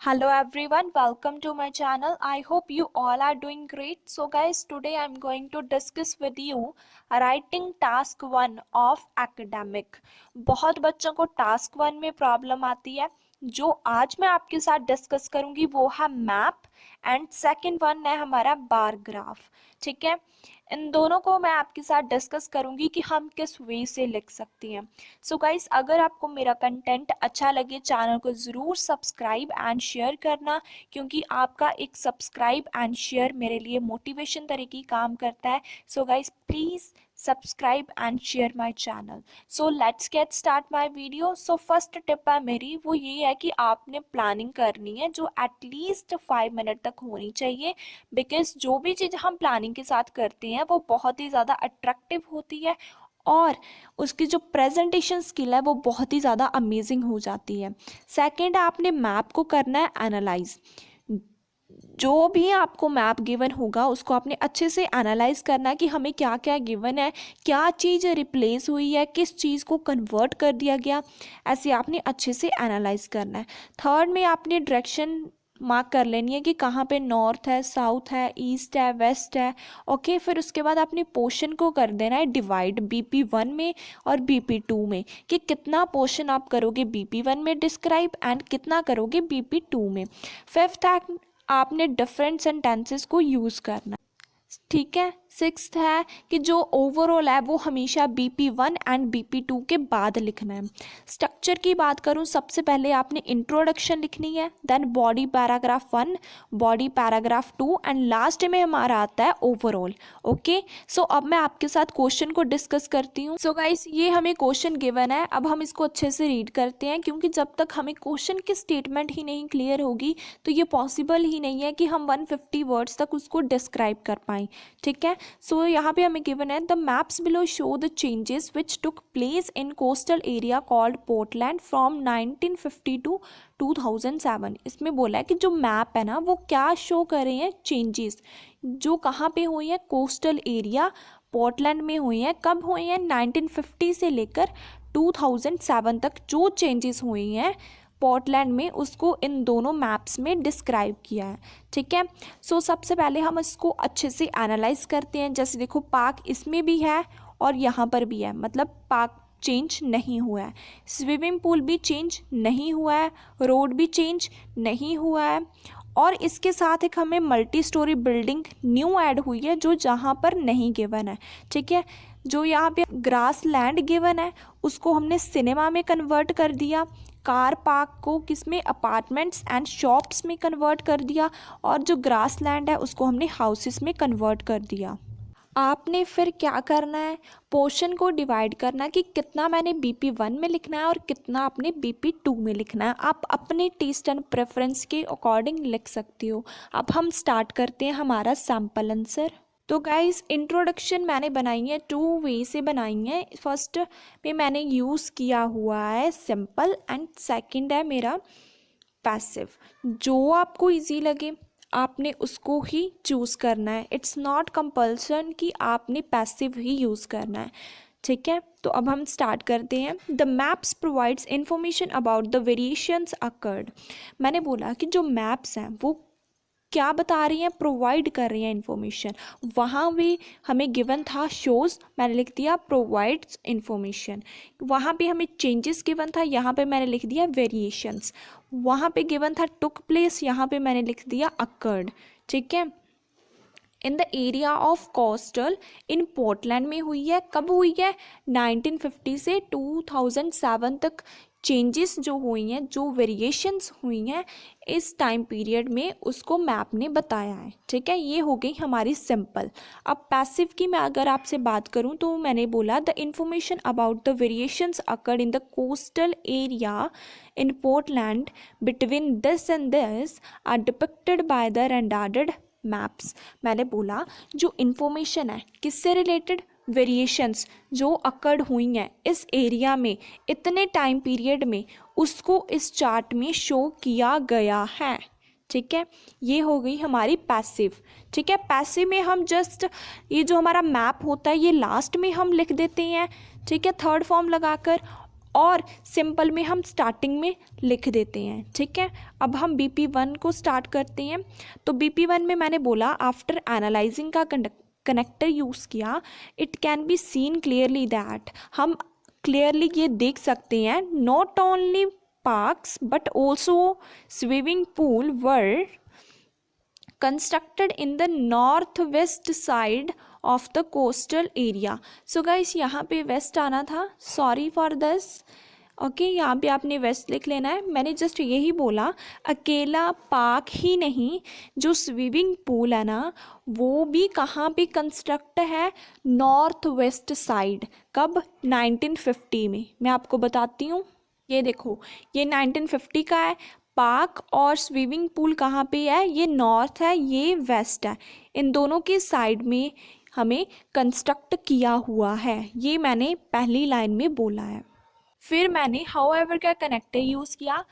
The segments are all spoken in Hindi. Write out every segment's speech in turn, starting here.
Hello everyone, welcome to my channel. I hope you all are doing great. So guys, today I'm going to discuss with you writing task 1 of academic. बहुत बच्चों को टास्क 1 में प्रॉब्लम आती है। जो आज मैं आपके साथ डिस्कस करूंगी वो है मैप एंड सेकंड वन है हमारा बार ग्राफ। ठीक है, इन दोनों को मैं आपके साथ डिस्कस करूंगी कि हम किस वे से लिख सकती हैं। सो गाइस, अगर आपको मेरा कंटेंट अच्छा लगे चैनल को ज़रूर सब्सक्राइब एंड शेयर करना, क्योंकि आपका एक सब्सक्राइब एंड शेयर मेरे लिए मोटिवेशन तरीके काम करता है। So guys, please subscribe and share my channel. So let's get start my video. So first tip है मेरी, वो ये है कि आपने प्लानिंग करनी है जो एटलीस्ट 5 मिनट तक होनी चाहिए। बिकॉज जो भी चीज़ हम प्लानिंग के साथ करते हैं वो बहुत ही ज़्यादा अट्रैक्टिव होती है और उसकी जो प्रेजेंटेशन स्किल है वो बहुत ही ज़्यादा अमेजिंग हो जाती है। सेकंड, आपने मैप को करना है एनालाइज। जो भी आपको मैप गिवन होगा उसको आपने अच्छे से एनालाइज करना है कि हमें क्या क्या गिवन है, क्या चीज़ रिप्लेस हुई है, किस चीज़ को कन्वर्ट कर दिया गया, ऐसे आपने अच्छे से एनालाइज करना है। थर्ड में आपने डायरेक्शन मार्क कर लेनी है कि कहाँ पे नॉर्थ है, साउथ है, ईस्ट है, वेस्ट है। ओके, फिर उसके बाद आपने पोर्शन को कर देना है डिवाइड BP1 में और BP2 में, कि कितना पोर्शन आप करोगे BP1 में डिस्क्राइब एंड कितना करोगे BP2 में। फिफ्थ, आपने डिफरेंट सेंटेंसेस को यूज़ करना। ठीक है। सिक्स्थ है कि जो ओवरऑल है वो हमेशा BP1 एंड BP2 के बाद लिखना है। स्ट्रक्चर की बात करूँ, सबसे पहले आपने इंट्रोडक्शन लिखनी है, then body paragraph 1, body paragraph 2 and last में हमारा आता है ओवरऑल। ओके, सो अब मैं आपके साथ क्वेश्चन को डिस्कस करती हूँ। सो गाइस, ये हमें क्वेश्चन गिवन है, अब हम इसको अच्छे से रीड करते हैं, क्योंकि जब तक हमें क्वेश्चन की स्टेटमेंट ही नहीं क्लियर होगी तो ये पॉसिबल ही नहीं है कि हम 150 वर्ड्स तक उसको डिस्क्राइब कर पाएँ। ठीक है, सो यहाँ पे हमें गिवन है the maps below show the changes which took place in coastal area called Portland from 1950 to 2007। इसमें बोला है कि जो मैप है ना वो क्या शो कर रहे हैं, चेंजेस जो कहाँ पे हुई हैं, कोस्टल एरिया पोर्टलैंड में हुई हैं। कब हुई हैं, 1950 से लेकर 2007 तक जो चेंजेस हुई हैं पोर्टलैंड में, उसको इन दोनों मैप्स में डिस्क्राइब किया है। ठीक है, सो सबसे पहले हम इसको अच्छे से एनालाइज करते हैं। जैसे देखो, पार्क इसमें भी है और यहाँ पर भी है, मतलब पार्क चेंज नहीं हुआ है, स्विमिंग पूल भी चेंज नहीं हुआ है, रोड भी चेंज नहीं हुआ है, और इसके साथ एक हमें multi storey building new add हुई है जो जहाँ पर नहीं गिवन है। ठीक है, जो यहाँ पे ग्रास लैंड गिवन है उसको हमने सिनेमा में कन्वर्ट कर दिया, कार पार्क को किस में, अपार्टमेंट्स एंड शॉप्स में कन्वर्ट कर दिया, और जो ग्रास लैंड है उसको हमने हाउसेस में कन्वर्ट कर दिया। आपने फिर क्या करना है, पोर्शन को डिवाइड करना कि कितना मैंने BP1 में लिखना है और कितना आपने BP2 में लिखना है। आप अपने टेस्ट एंड प्रेफरेंस के अकॉर्डिंग लिख सकती हो। अब हम स्टार्ट करते हैं हमारा सैम्पल आंसर। तो गाइस, इंट्रोडक्शन मैंने बनाई है 2 वे से बनाई है। फर्स्ट में मैंने यूज़ किया हुआ है सिंपल एंड सेकंड है मेरा पैसिव। जो आपको इजी लगे आपने उसको ही चूज़ करना है। इट्स नॉट कंपल्सन कि आपने पैसिव ही यूज़ करना है। ठीक है, तो अब हम स्टार्ट करते हैं। The maps provides information about the variations occurred. मैंने बोला कि जो मैप्स हैं वो क्या बता रही हैं, प्रोवाइड कर रही हैं इन्फॉर्मेशन। वहाँ भी हमें गिवन था शोज़, मैंने लिख दिया प्रोवाइड्स इन्फॉर्मेशन। वहाँ पे हमें चेंजेस गिवन था, यहाँ पे मैंने लिख दिया वेरिएशंस। वहाँ पे गिवन था टुक प्लेस, यहाँ पे मैंने लिख दिया अकर्ड। ठीक है, in the area of coastal in Portland में हुई है। कब हुई है, 1950 से 2007 तक चेंजेस जो हुई हैं, जो वेरिएशंस हुई हैं इस टाइम पीरियड में, उसको मैप ने बताया है। ठीक है, ये हो गई हमारी सिंपल। अब पैसिव की मैं अगर आपसे बात करूं तो मैंने बोला the information about the variations occurred in the coastal area in Portland between this and this are depicted by the rendered maps. मैंने बोला जो इन्फॉर्मेशन है किससे रिलेटेड, वेरिएशंस जो अकर्ड हुई हैं इस एरिया में इतने टाइम पीरियड में, उसको इस चार्ट में शो किया गया है। ठीक है, ये हो गई हमारी पैसिव। ठीक है, पैसिव में हम जस्ट ये जो हमारा मैप होता है ये लास्ट में हम लिख देते हैं। ठीक है, थर्ड फॉर्म लगाकर, और सिंपल में हम स्टार्टिंग में लिख देते हैं, ठीक है। अब हम BP1 को स्टार्ट करते हैं। तो BP1 में मैंने बोला आफ्टर एनालाइजिंग का कनेक्टर यूज़ किया, it can be seen clearly that, हम क्लियरली ये देख सकते हैं, not only parks but also swimming pool were constructed in the northwest side of the coastal area. So guys यहाँ पे west आना था, sorry for this. ओके यहाँ पे आपने वेस्ट लिख लेना है। मैंने जस्ट यही बोला, अकेला पार्क ही नहीं, जो स्विमिंग पूल है ना वो भी कहाँ पे कंस्ट्रक्ट है, नॉर्थ वेस्ट साइड। कब? 1950 में। मैं आपको बताती हूँ, ये देखो ये 1950 का है। पार्क और स्विमिंग पूल कहाँ पे है, ये नॉर्थ है, ये वेस्ट है, इन दोनों के साइड में हमें कंस्ट्रक्ट किया हुआ है, ये मैंने पहली लाइन में बोला है। फिर मैंने हाउएवर का कनेक्टर यूज़ किया,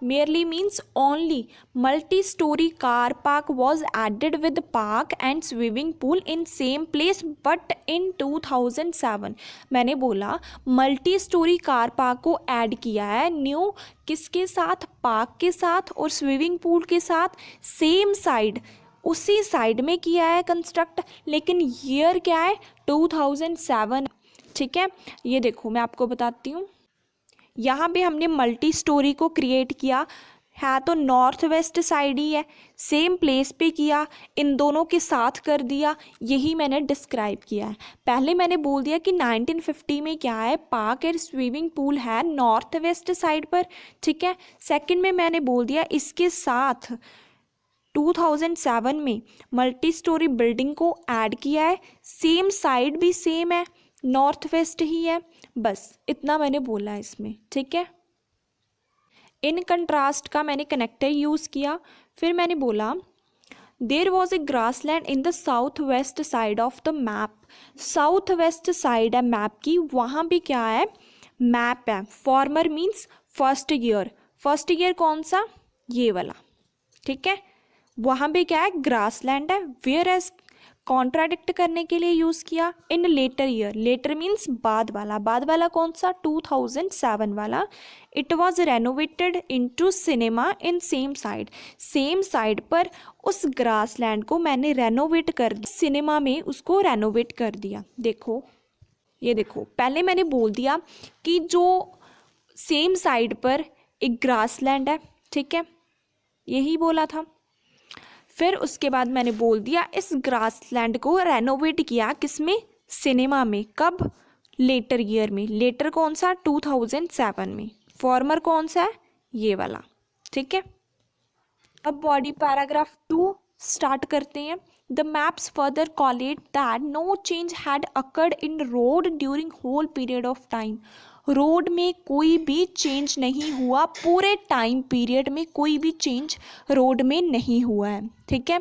merely means only, multi-story car park was added with park and swimming pool in same place but in 2007। मैंने बोला मल्टी स्टोरी कार पार्क को ऐड किया है, न्यू किसके साथ, पार्क के साथ और स्विमिंग पूल के साथ, सेम साइड, उसी साइड में किया है कंस्ट्रक्ट, लेकिन ईयर क्या है, 2007, ठीक है। ये देखो मैं आपको बताती हूँ, यहाँ पे हमने मल्टी स्टोरी को क्रिएट किया है, तो नॉर्थ वेस्ट साइड ही है, सेम प्लेस पे किया, इन दोनों के साथ कर दिया, यही मैंने डिस्क्राइब किया है। पहले मैंने बोल दिया कि 1950 में क्या है, पार्क और स्विमिंग पूल है नॉर्थ वेस्ट साइड पर, ठीक है। सेकंड में मैंने बोल दिया इसके साथ 2007 में मल्टी स्टोरी बिल्डिंग को ऐड किया है, सेम साइड भी सेम है, नॉर्थ वेस्ट ही है, बस इतना मैंने बोला है इसमें, ठीक है। इन कंट्रास्ट का मैंने कनेक्टर यूज़ किया। फिर मैंने बोला there was a grass land in the south west side of the map, south west side है मैप की, वहाँ भी क्या है, मैप है। Former means first year, first year कौन सा, ये वाला, ठीक है। वहाँ पे क्या है, ग्रास लैंड है। वेयर एज कॉन्ट्राडिक्ट करने के लिए यूज़ किया, इन लेटर ईयर, लेटर मीन्स बाद वाला कौन सा, 2007 वाला। It was renovated into cinema in same side, same side पर उस ग्रास लैंड को मैंने रेनोवेट कर दिया, सिनेमा में उसको रेनोवेट कर दिया। देखो ये देखो, पहले मैंने बोल दिया कि जो सेम साइड पर एक ग्रास लैंड है, ठीक है, यही बोला था। फिर उसके बाद मैंने बोल दिया इस ग्रासलैंड को रेनोवेट किया, किसमें, सिनेमा में। कब, लेटर ईयर में। लेटर कौन सा, 2007 में। फॉर्मर कौन सा है, ये वाला, ठीक है। अब बॉडी पैराग्राफ 2 स्टार्ट करते हैं। The maps further collate that no change had occurred in road during whole period of time, road में कोई भी चेंज नहीं हुआ, पूरे टाइम पीरियड में कोई भी चेंज रोड में नहीं हुआ है, ठीक है।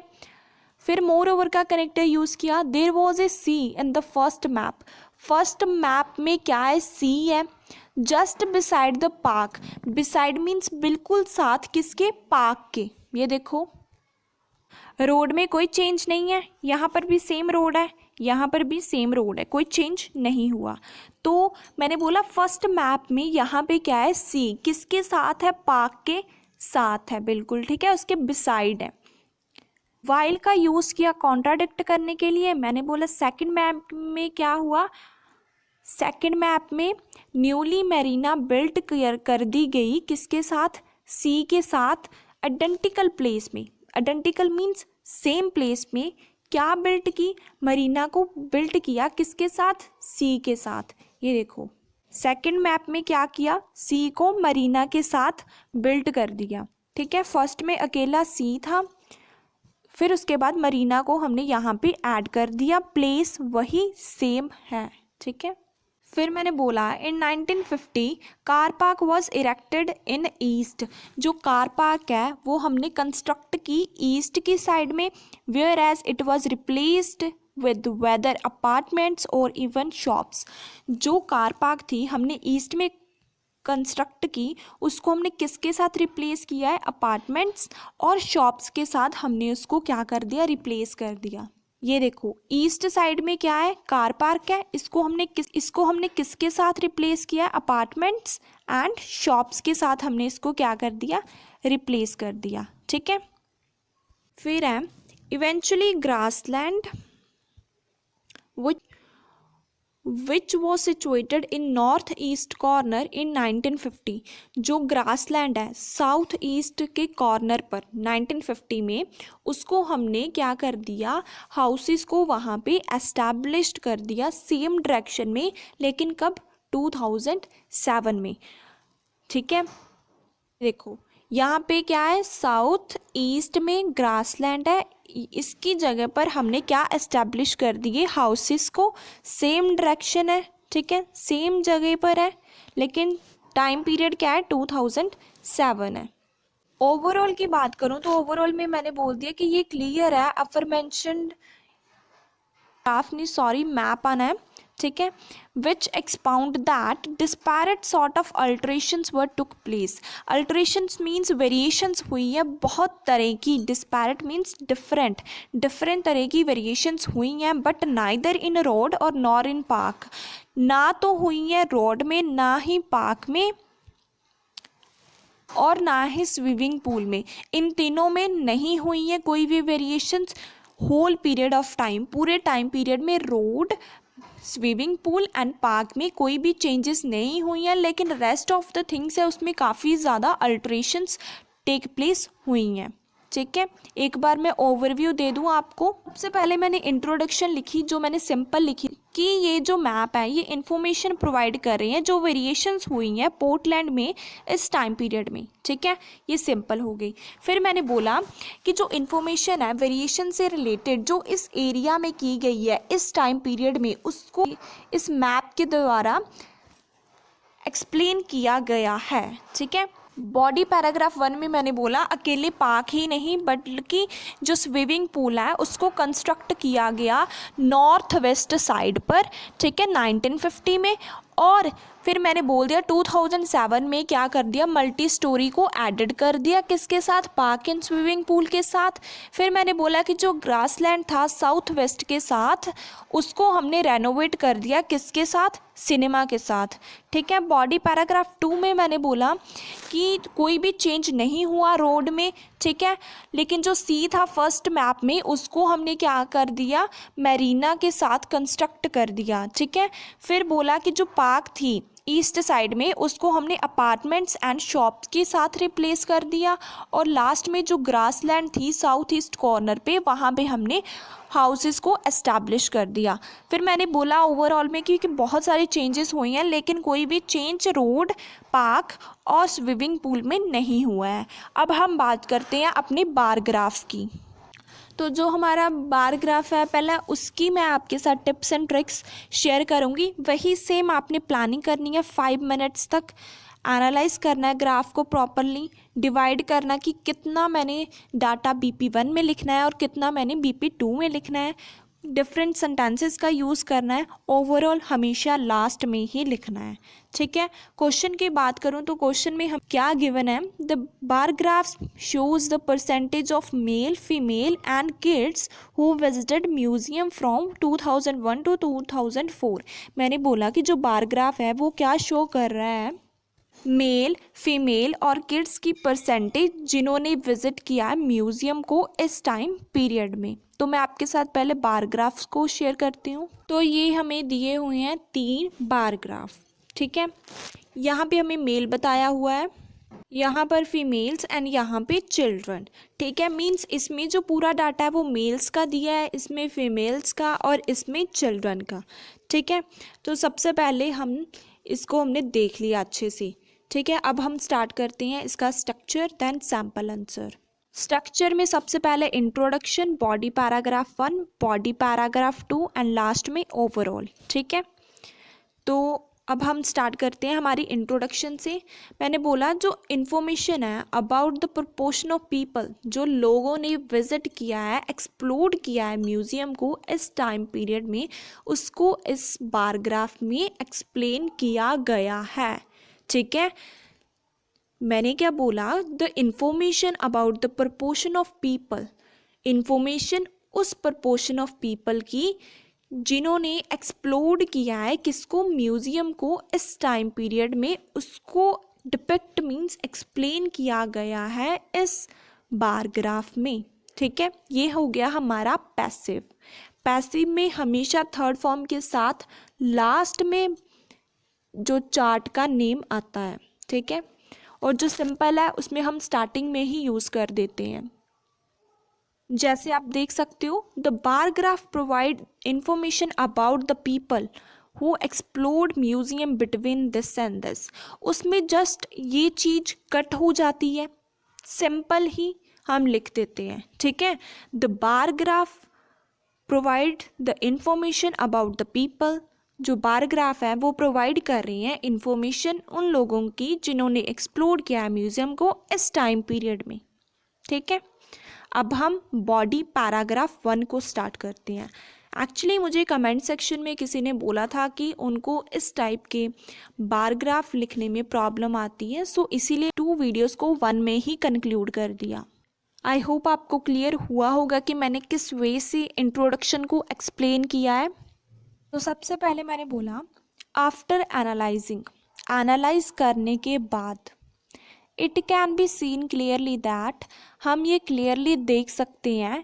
फिर मोर ओवर का कनेक्टर यूज़ किया, there was a sea in the first map, first map में क्या है, सी है, just beside the park, beside means बिल्कुल साथ, किसके, पार्क के। ये देखो रोड में कोई चेंज नहीं है, यहाँ पर भी सेम रोड है, यहाँ पर भी सेम रोड है, कोई चेंज नहीं हुआ। तो मैंने बोला फर्स्ट मैप में यहाँ पे क्या है, सी किसके साथ है, पार्क के साथ है, बिल्कुल ठीक है, उसके बिसाइड है। वाइल का यूज़ किया कॉन्ट्राडिक्ट करने के लिए। मैंने बोला सेकंड मैप में क्या हुआ, सेकंड मैप में न्यूली मैरीना बिल्ट कर दी गई, किसके साथ, सी के साथ, आइडेंटिकल प्लेस में, आइडेंटिकल मीन्स सेम प्लेस में, क्या बिल्ट की, मरीना को बिल्ट किया, किसके साथ, सी के साथ। ये देखो सेकंड मैप में क्या किया, सी को मरीना के साथ बिल्ट कर दिया, ठीक है। फर्स्ट में अकेला सी था, फिर उसके बाद मरीना को हमने यहाँ पे ऐड कर दिया, प्लेस वही सेम है, ठीक है। फिर मैंने बोला in 1950 car park was erected in east, जो कार पार्क है वो हमने कंस्ट्रक्ट की ईस्ट की साइड में, whereas it was replaced with weather apartments और इवन शॉप्स। जो कार पार्क थी हमने ईस्ट में कंस्ट्रक्ट की, उसको हमने किसके साथ रिप्लेस किया है, अपार्टमेंट्स और शॉप्स के साथ हमने उसको क्या कर दिया, रिप्लेस कर दिया। ये देखो ईस्ट साइड में क्या है, कार पार्क है, इसको हमने किसके साथ रिप्लेस किया, अपार्टमेंट्स एंड शॉप्स के साथ हमने इसको क्या कर दिया, रिप्लेस कर दिया। ठीक है, फिर है eventually grassland which was situated in north east corner in 1950। जो ग्रासलैंड है साउथ ईस्ट के कॉर्नर पर 1950 में, उसको हमने क्या कर दिया, हाउसेस को वहाँ पे एस्टैब्लिश्ड कर दिया सेम डायरेक्शन में, लेकिन कब, 2007 में। ठीक है, देखो यहाँ पे क्या है, साउथ ईस्ट में ग्रासलैंड है, इसकी जगह पर हमने क्या एस्टैब्लिश कर दिए, हाउसेस को, सेम डायरेक्शन है। ठीक है, सेम जगह पर है, लेकिन टाइम पीरियड क्या है, 2007 है। ओवरऑल की बात करूँ तो ओवरऑल में मैंने बोल दिया कि ये क्लियर है, अफरमेंशन्ड ग्राफ नहीं, सॉरी मैप आना है। ठीक है, which expound that disparate sort of alterations were took place. Alterations means variations हुई है बहुत तरह की, डिस्पैरेट मीन्स डिफरेंट, डिफरेंट तरह की वेरिएशंस हुई हैं, बट नाइदर इन रोड और नॉर इन पार्क। ना तो हुई है रोड में, ना ही पार्क में, और ना ही स्विमिंग पूल में, इन तीनों में नहीं हुई है कोई भी variations whole period of time. पूरे टाइम पीरियड में road, swimming pool and park में कोई भी चेंजेस नहीं हुई हैं, लेकिन रेस्ट ऑफ द थिंग्स है उसमें काफ़ी ज़्यादा अल्ट्रेशंस टेक प्लेस हुई हैं। ठीक है, एक बार मैं ओवरव्यू दे दूं आपको। सबसे पहले मैंने इंट्रोडक्शन लिखी, जो मैंने सिंपल लिखी कि ये जो मैप है ये इन्फॉर्मेशन प्रोवाइड कर रही है जो वेरिएशंस हुई हैं पोर्टलैंड में इस टाइम पीरियड में। ठीक है, ये सिंपल हो गई। फिर मैंने बोला कि जो इन्फॉर्मेशन है वेरिएशन से रिलेटेड जो इस एरिया में की गई है इस टाइम पीरियड में, उसको इस मैप के द्वारा एक्सप्लेन किया गया है। ठीक है, बॉडी पैराग्राफ 1 में मैंने बोला अकेले पार्क ही नहीं बल्कि जो स्विमिंग पूल है उसको कंस्ट्रक्ट किया गया नॉर्थ वेस्ट साइड पर। ठीक है, 1950 में। और फिर मैंने बोल दिया 2007 में क्या कर दिया, मल्टी स्टोरी को एडेड कर दिया, किसके साथ, पार्क एंड स्विमिंग पूल के साथ। फिर मैंने बोला कि जो ग्रासलैंड था साउथ वेस्ट के साथ उसको हमने रेनोवेट कर दिया, किसके साथ, सिनेमा के साथ। ठीक है, बॉडी पैराग्राफ 2 में मैंने बोला कि कोई भी चेंज नहीं हुआ रोड में। ठीक है, लेकिन जो सी था फर्स्ट मैप में उसको हमने क्या कर दिया, मैरीना के साथ कंस्ट्रक्ट कर दिया। ठीक है, फिर बोला कि जो पार्क थी ईस्ट साइड में उसको हमने अपार्टमेंट्स एंड शॉप्स के साथ रिप्लेस कर दिया, और लास्ट में जो ग्रासलैंड थी साउथ ईस्ट कॉर्नर पे वहाँ पे हमने हाउसेस को एस्टैब्लिश कर दिया। फिर मैंने बोला ओवरऑल में क्योंकि बहुत सारी चेंजेस हुई हैं लेकिन कोई भी चेंज रोड, पार्क और स्विमिंग पूल में नहीं हुआ है। अब हम बात करते हैं अपने बार ग्राफ की। तो जो हमारा बार ग्राफ है पहला, उसकी मैं आपके साथ टिप्स एंड ट्रिक्स शेयर करूँगी। वही सेम आपने प्लानिंग करनी है, 5 मिनट्स तक एनालाइज करना है ग्राफ को, प्रॉपरली डिवाइड करना कि कितना मैंने डाटा BP1 में लिखना है और कितना मैंने BP2 में लिखना है। डिफरेंट सेंटेंसेस का यूज़ करना है, ओवरऑल हमेशा लास्ट में ही लिखना है। ठीक है, क्वेश्चन की बात करूं तो क्वेश्चन में हम क्या गिवन है, the bar graph shows the percentage of male, female and kids who visited museum from 2001 to 2004। मैंने बोला कि जो बार ग्राफ है वो क्या शो कर रहा है, मेल, फीमेल और किड्स की परसेंटेज जिन्होंने विजिट किया है म्यूजियम को इस टाइम पीरियड में। तो मैं आपके साथ पहले बार ग्राफ्स को शेयर करती हूँ। तो ये हमें दिए हुए हैं 3 बार ग्राफ। ठीक है, यहाँ पे हमें मेल बताया हुआ है, यहाँ पर फीमेल्स एंड यहाँ पे चिल्ड्रन। ठीक है, मीन्स इसमें जो पूरा डाटा है वो मेल्स का दिया है, इसमें फीमेल्स का और इसमें चिल्ड्रन का। ठीक है, तो सबसे पहले हमने देख लिया अच्छे से। ठीक है, अब हम स्टार्ट करते हैं इसका structure then sample answer. Structure में सबसे पहले introduction, body paragraph 1, body paragraph 2 and last में ओवरऑल। ठीक है, तो अब हम स्टार्ट करते हैं हमारी इंट्रोडक्शन से। मैंने बोला जो इन्फॉर्मेशन है about the proportion of people, जो लोगों ने विजिट किया है, एक्सप्लोर किया है म्यूजियम को इस टाइम पीरियड में, उसको इस बार ग्राफ में एक्सप्लेन किया गया है। ठीक है, मैंने क्या बोला, the information about the proportion of people, information उस प्रपोर्शन ऑफ पीपल की जिन्होंने एक्सप्लोर किया है किसको, म्यूजियम को, इस टाइम पीरियड में, उसको डिपिक्ट मीन्स एक्सप्लेन किया गया है इस बार ग्राफ में। ठीक है, ये हो गया हमारा पैसिव। पैसिव में हमेशा थर्ड फॉर्म के साथ लास्ट में जो चार्ट का नेम आता है। ठीक है, और जो सिंपल है उसमें हम स्टार्टिंग में ही यूज़ कर देते हैं। जैसे आप देख सकते हो, the bar graph provide information about the people who explored museum between this and this. उसमें जस्ट ये चीज़ कट हो जाती है, सिंपल ही हम लिख देते हैं। ठीक है, the bar graph provide the information about the people. जो बार ग्राफ है वो प्रोवाइड कर रही हैं इंफॉर्मेशन उन लोगों की जिन्होंने एक्सप्लोर किया है म्यूजियम को इस टाइम पीरियड में। ठीक है, अब हम बॉडी पैराग्राफ 1 को स्टार्ट करते हैं। एक्चुअली मुझे कमेंट सेक्शन में किसी ने बोला था कि उनको इस टाइप के बारग्राफ लिखने में प्रॉब्लम आती है, सो इसीलिए 2 वीडियोस को 1 में ही कंक्लूड कर दिया। आई होप आपको क्लियर हुआ होगा कि मैंने किस वे से इंट्रोडक्शन को एक्सप्लेन किया है। तो सबसे पहले मैंने बोला आफ्टर एनालाइजिंग, एनालाइज करने के बाद, it can be seen clearly that, हम ये क्लियरली देख सकते हैं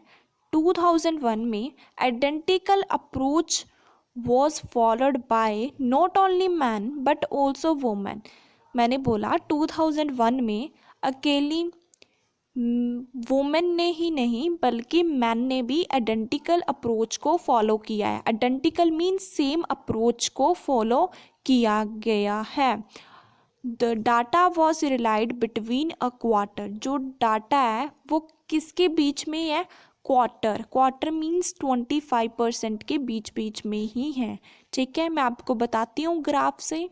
2001 में identical approach was followed by not only man but also women. मैंने बोला 2001 में अकेली वुमेन ने ही नहीं बल्कि मैन ने भी आइडेंटिकल अप्रोच को फॉलो किया है। आइडेंटिकल मीन्स सेम अप्रोच को फॉलो किया गया है। The data was relied between a quarter, जो डाटा है वो किसके बीच में है, क्वार्टर। क्वार्टर मीन्स 25% के बीच बीच में ही है। ठीक है, मैं आपको बताती हूँ ग्राफ से,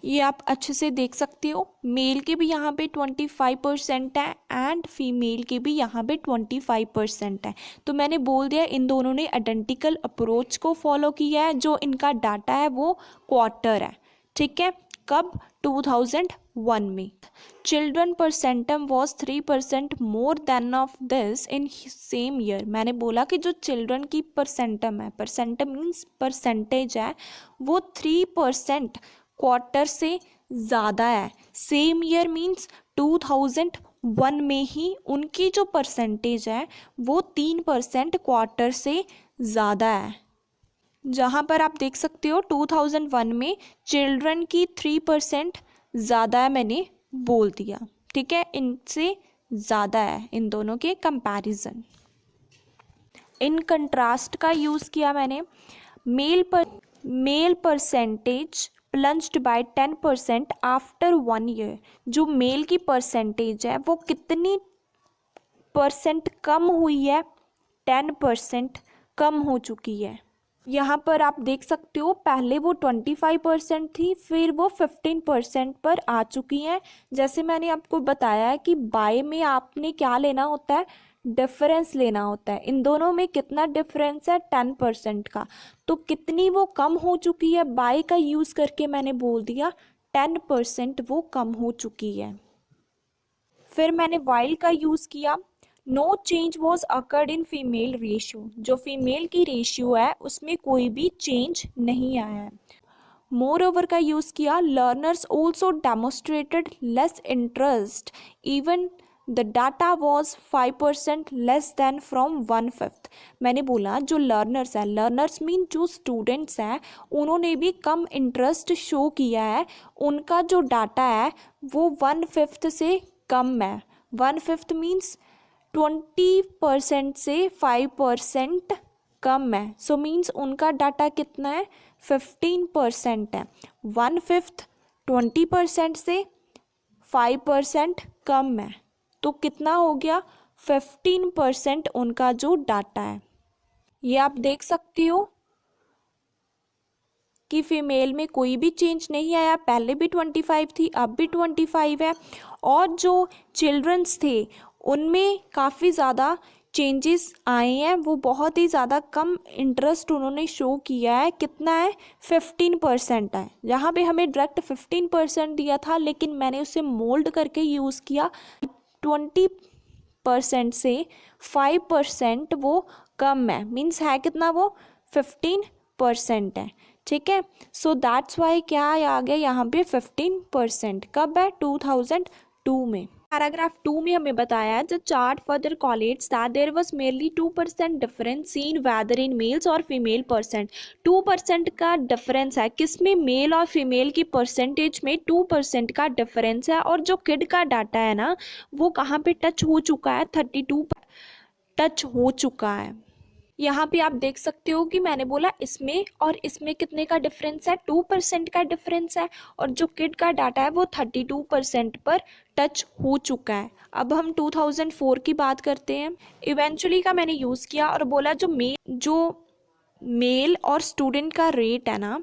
ये आप अच्छे से देख सकते हो। मेल के भी यहाँ पे 25% है एंड फीमेल के भी यहाँ पे 25% है। तो मैंने बोल दिया इन दोनों ने आइडेंटिकल अप्रोच को फॉलो किया है। जो इनका डाटा है वो क्वार्टर है। ठीक है, कब, 2001 में। Children percentum was 3% more than of this in same year. मैंने बोला कि जो चिल्ड्रन की परसेंटम है, परसेंटम मीन्स परसेंटेज है, वो 3% क्वार्टर से ज़्यादा है। सेम ईयर मीन्स 2001 में ही उनकी जो परसेंटेज है वो 3% क्वार्टर से ज़्यादा है। जहाँ पर आप देख सकते हो 2001 में चिल्ड्रन की 3% ज़्यादा है, मैंने बोल दिया। ठीक है, इनसे ज़्यादा है इन दोनों के कंपैरिजन। इन कंट्रास्ट का यूज़ किया मैंने। Male percentage plunged by 10% after 1 year. जो मेल की परसेंटेज है वो कितनी परसेंट कम हुई है, 10% कम हो चुकी है। यहाँ पर आप देख सकते हो पहले वो 25% थी, फिर वो 15% पर आ चुकी हैं। जैसे मैंने आपको बताया है कि बाय में आपने क्या लेना होता है, डिफरेंस लेना होता है। इन दोनों में कितना डिफरेंस है, 10% का। तो कितनी वो कम हो चुकी है, बाय का यूज़ करके मैंने बोल दिया 10% वो कम हो चुकी है। फिर मैंने वाइल का यूज़ किया। No change was occurred in female ratio. जो फीमेल की रेशियो है उसमें कोई भी चेंज नहीं आया है। मोर ओवर का यूज़ किया। Learners also demonstrated less interest even the data was 5% less than from 1/5। मैंने बोला जो लर्नर्स है, लर्नर्स मीन जो स्टूडेंट्स हैं, उन्होंने भी कम इंटरेस्ट शो किया है। उनका जो डाटा है वो 1/5 से कम है। 1/5 मीन्स 20% से 5% कम है। सो मीन्स उनका डाटा कितना है, 15% है। 1/5 20% से 5% कम है, तो कितना हो गया, 15% उनका जो डाटा है। ये आप देख सकते हो कि फीमेल में कोई भी चेंज नहीं आया। पहले भी 25 थी, अब भी 25 है। और जो चिल्ड्रंस थे उनमें काफ़ी ज़्यादा चेंजेस आए हैं। वो बहुत ही ज़्यादा कम इंटरेस्ट उन्होंने शो किया है। कितना है, 15% है। यहाँ पे हमें डायरेक्ट 15% दिया था, लेकिन मैंने उसे मोल्ड करके यूज़ किया। 15% से 5% वो कम है, मीन्स है कितना वो 15% है, ठीक है। सो दैट्स वाई क्या आ गया यहाँ पे 15%, कब है 2002 में। पैराग्राफ 2 में हमें बताया है the chart further collates that there was merely 2% difference seen whether in males और फीमेल परसेंट। 2% का डिफरेंस है, किसमें मेल और फीमेल की परसेंटेज में 2% का डिफरेंस है, और जो किड का डाटा है ना वो कहाँ पे टच हो चुका है, 32 टच हो चुका है। यहाँ पे आप देख सकते हो कि मैंने बोला इसमें और इसमें कितने का डिफरेंस है, 2% का डिफरेंस है, और जो किड का डाटा है वो 32% पर टच हो चुका है। अब हम 2004 की बात करते हैं। इवेंचुअली का मैंने यूज़ किया और बोला जो मेल और स्टूडेंट का रेट है ना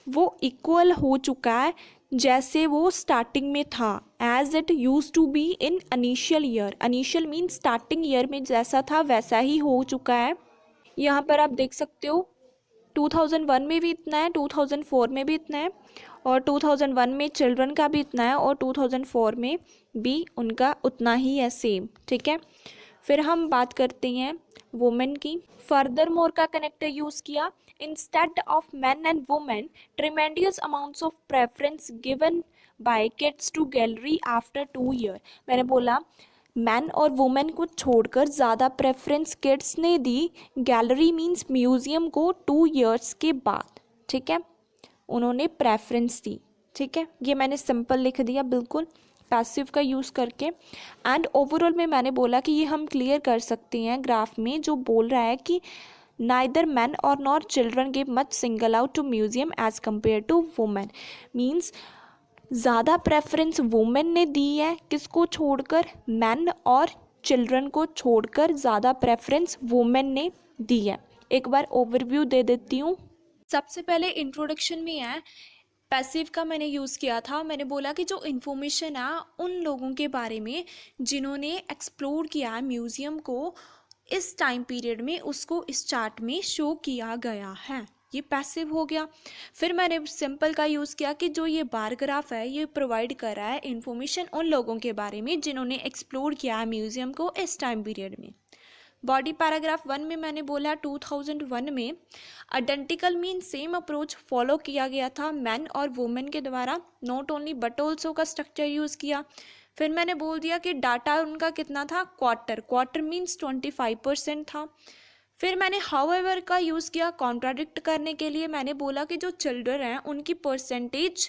वो इक्वल हो चुका है जैसे वो स्टार्टिंग में था, as it use to be in initial year. Initial mean starting year में जैसा था वैसा ही हो चुका है। यहाँ पर आप देख सकते हो 2001 में भी इतना है, 2004 में भी इतना है, और 2001 में चिल्ड्रन का भी इतना है, और 2004 में भी उनका उतना ही है, सेम, ठीक है। फिर हम बात करते हैं वुमेन की। फर्दर मोर का कनेक्टर यूज़ किया। Instead of man and women tremendous amounts of preference given by kids to gallery after 2 year. मैंने बोला मैन और वुमेन को छोड़कर ज़्यादा प्रेफरेंस किड्स ने दी गैलरी मींस म्यूज़ियम को 2 ईयर्स के बाद, ठीक है, उन्होंने प्रेफरेंस दी, ठीक है। ये मैंने सिंपल लिख दिया बिल्कुल पैसिव का यूज़ करके। एंड ओवरऑल में मैंने बोला कि ये हम क्लियर कर सकते हैं ग्राफ में जो बोल रहा है कि नाइदर मैन और nor children give much single out to museum as compare to women. Means ज़्यादा प्रेफरेंस वुमेन ने दी है, किसको छोड़कर, मैन और चिल्ड्रन को छोड़कर ज़्यादा प्रेफरेंस वुमेन ने दी है। एक बार ओवरव्यू दे देती हूँ। सबसे पहले इंट्रोडक्शन में है पैसिव का मैंने यूज़ किया था। मैंने बोला कि जो इन्फॉर्मेशन है उन लोगों के बारे में जिन्होंने एक्सप्लोर किया है म्यूज़ियम को इस टाइम पीरियड में, उसको इस चार्ट में शो किया गया है, ये पैसिव हो गया। फिर मैंने सिंपल का यूज़ किया कि जो ये बार ग्राफ है ये प्रोवाइड कर रहा है इन्फॉर्मेशन उन लोगों के बारे में जिन्होंने एक्सप्लोर किया है म्यूज़ियम को इस टाइम पीरियड में। बॉडी पैराग्राफ 1 में मैंने बोला 2001 में identical mean same approach follow किया गया था मैन और वुमेन के द्वारा, नॉट ओनली बट ऑल्सो का स्ट्रक्चर यूज़ किया। फिर मैंने बोल दिया कि डाटा उनका कितना था, क्वार्टर मीन्स 25% था। फिर मैंने हाउएवर का यूज़ किया कॉन्ट्राडिक्ट करने के लिए। मैंने बोला कि जो चिल्ड्रन हैं उनकी परसेंटेज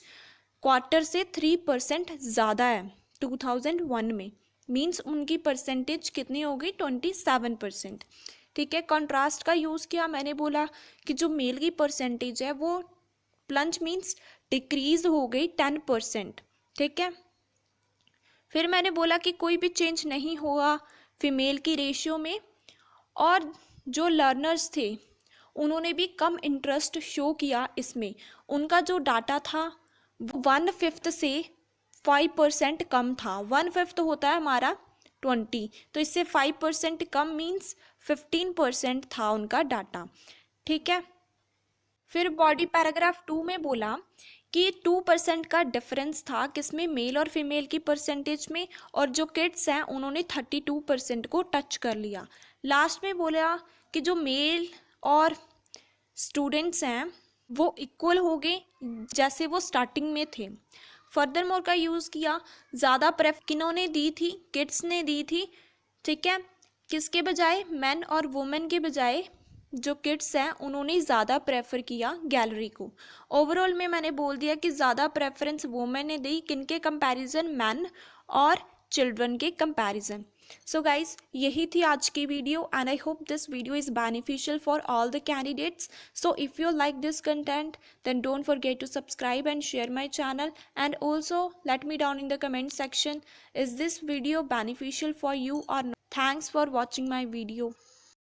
क्वार्टर से 3% ज़्यादा है 2001 में, मीन्स उनकी परसेंटेज कितनी हो गई 27%, ठीक है। कंट्रास्ट का यूज़ किया। मैंने बोला कि जो मेल की परसेंटेज है वो प्लंज मीन्स डिक्रीज हो गई 10%, ठीक है। फिर मैंने बोला कि कोई भी चेंज नहीं हुआ फीमेल की रेशियो में, और जो लर्नर्स थे उन्होंने भी कम इंटरेस्ट शो किया इसमें। उनका जो डाटा था 1/5 से 5% कम था। 1/5 होता है हमारा 20, तो इससे 5% कम मीन्स 15% था उनका डाटा, ठीक है। फिर बॉडी पैराग्राफ 2 में बोला कि 2% का डिफरेंस था किसमें, मेल और फीमेल की परसेंटेज में, और जो किड्स हैं उन्होंने 32% को टच कर लिया। लास्ट में बोला कि जो मेल और स्टूडेंट्स हैं वो इक्वल हो गए जैसे वो स्टार्टिंग में थे। फर्दर मोर का यूज़ किया, ज़्यादा प्रेफ किन्होंने दी थी, किड्स ने दी थी, ठीक है। किसके बजाय, मैन और वुमेन के बजाय जो किड्स हैं उन्होंने ज़्यादा प्रेफर किया गैलरी को। ओवरऑल में मैंने बोल दिया कि ज़्यादा प्रेफरेंस वुमेन ने दी, किनके कंपैरिजन, मैन और चिल्ड्रन के कंपैरिजन। सो गाइज यही थी आज की video and I hope this video is beneficial for all the candidates. So if you like this content then don't forget to subscribe and share my channel, and also let me down in the comment section is this video beneficial for you or not. Thanks for watching my video.